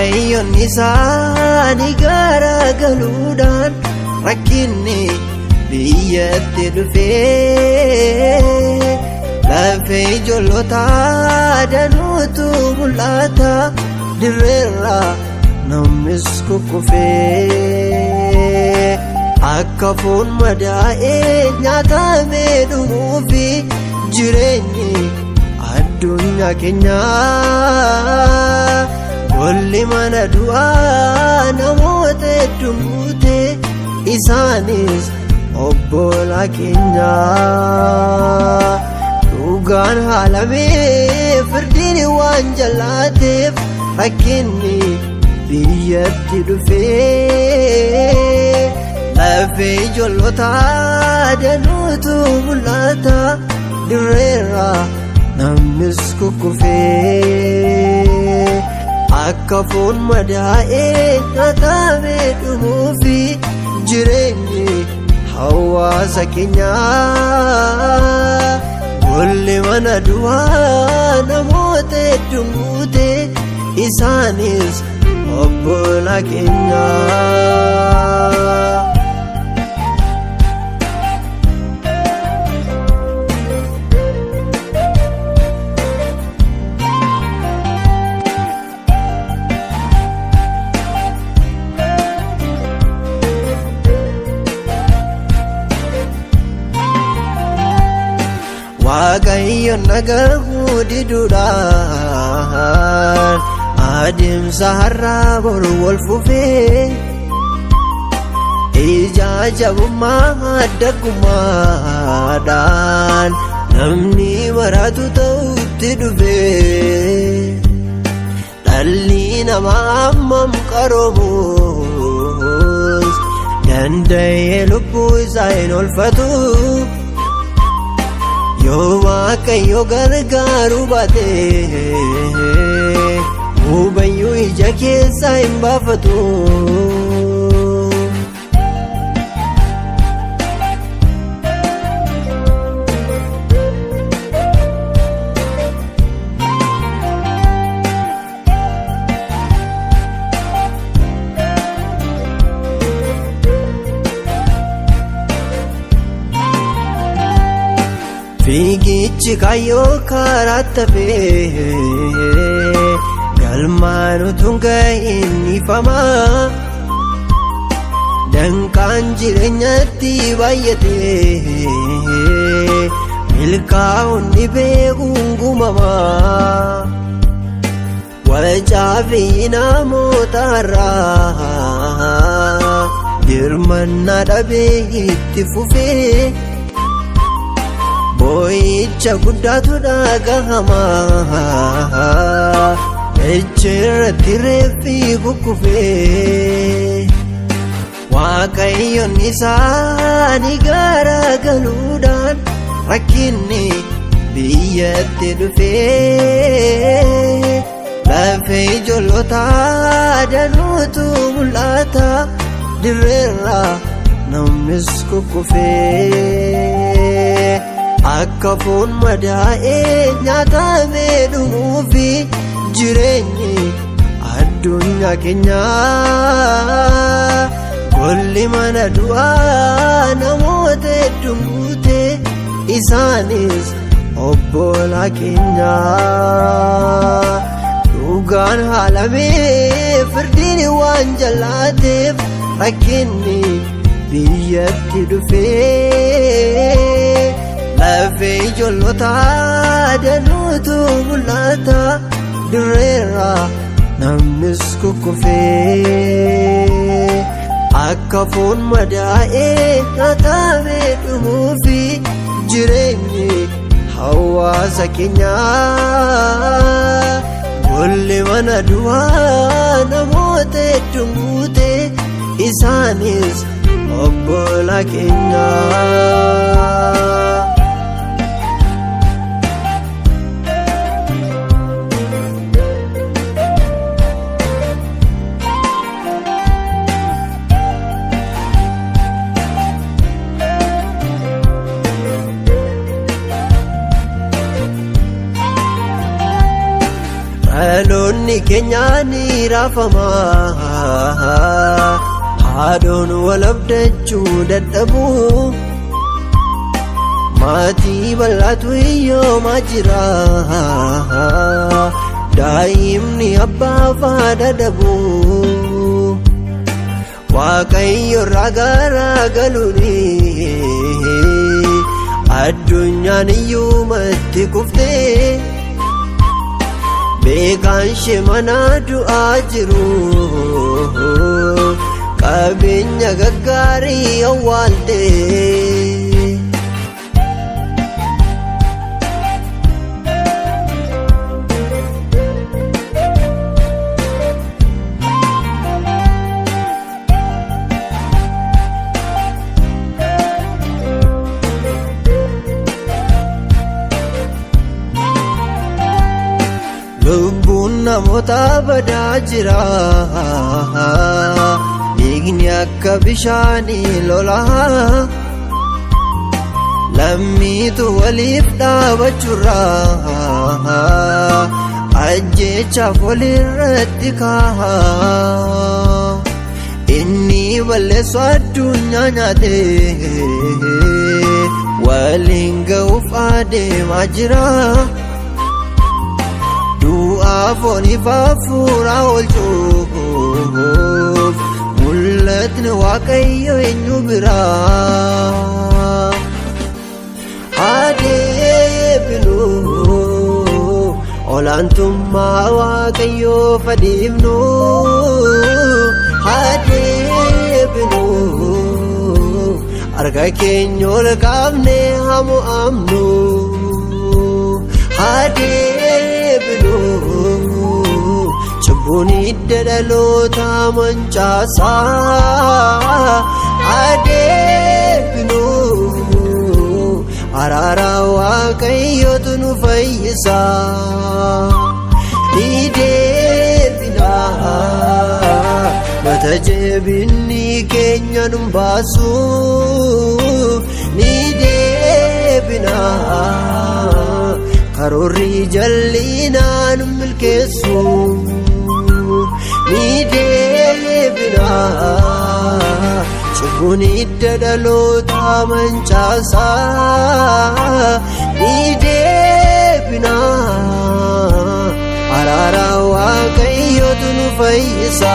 Waaqayyoon isaanii garagaluudhaan rakkinni biyyatti dhufee lafee ijoollota danuutu mul'ata dirreerra namnis kukkufee akka foon madaa'ee nyaatamee dhumuufi jireenyi addunyaa keenyaa golli mana du'aa namoota hedduu guute isaanis obbolaa keenyaa dhugaan haalamee firdiin waan jalaateef rakkinni biyyatti dhufee lafee ijoollota danuutu mul'ata dirreerra namnis kukkufee akka foon madaa'ee nyaatamee dhumuufi jireenyi hawaasa keenyaa golli mana du'aa namoota hedduu guute isaanis obbolaa keenyaa. Waaqayyoon dhagahuu diduudhaan adeemsa har'aa boru wal fufee ija jabummaa addagummaadhaan namni maratu ta'utti dhufee dhalli namaa hammam qaroomus danda'ee lubbuu isaa hin oolfatu. Yoo Waaqayyo gargaaruu baate hubayyuu ija keessaa hin baafatu. Fiigichi kaayyoo karaa tafee galmaan utuun ga'iin ifamaa danqaan jireenyatti baay'atee milkaa'uun beekuun gumamaa wacaafi namoota irraa dirmannaa dhabee itti fufee boo'icha guddaatu dhagahamaa ejjeerratti reeffi kukkufee Waaqayyoon isaanii garagaluudhaan rakkinni biyyatti dhufee lafee ijoollota danuutu mul'ata dirreerra namnis kukkufee akka foon madaa'ee nyaatamee dhumuufi jireenyi addunyaa keenyaa golli mana du'aa namoota hedduu guute isaanis obbolaa keenyaa dhugaan haalamee firdiin waan jalaateef rakkinni biyyatti dhufee lafee ijoollota danuutu mul'ata dirreerra namnis kukkufee akka foon madaa'ee nyaatamee dhumuufi jireenyi hawaasa keenyaa golli mana du'aa namoota hedduu guute isaanis obbolaa keenyaa. dhaloonni Galanni keenyaan raafama haadhoon wal abdachuu dadhabu maatii bal'aatu hiyyoomaa jira daa'imni abbaaf haadha dhabu Waaqayyo irraa garaagaluuni addunyaan iyyumatti kuftee beekaan ishee mana du'aa jiru qabeenya gaggaarii awwaaltee lubbuun namoota badaa jira dhiigni akka bishaanii lolaa lammiitu waliif dhaabachuurraa ajjeechaaf walirratti kaaha inni balleessu addunyaa nyaate waliin ga'uuf adeemaa jira du'aa fooniif hafuura oolchuuf mul'atni Waaqayyo eenyu biraa adeebinu olaantummaa Waaqayyoof adiifnu adeebinu harka keenya ol kaafnee haa mo'amnu adeebinu cubbuun hidda dhaloota mancaasaa adeebinu araara Waaqayyootu nu fayyisa ni deebina mata jabinni keenya nu baasu ni deebina karoorri jal'inaa nu milkeessu ni deebina cubbuun hidda dhaloota mancaasaa ni deebina araara Waaqayyootu nu fayyisa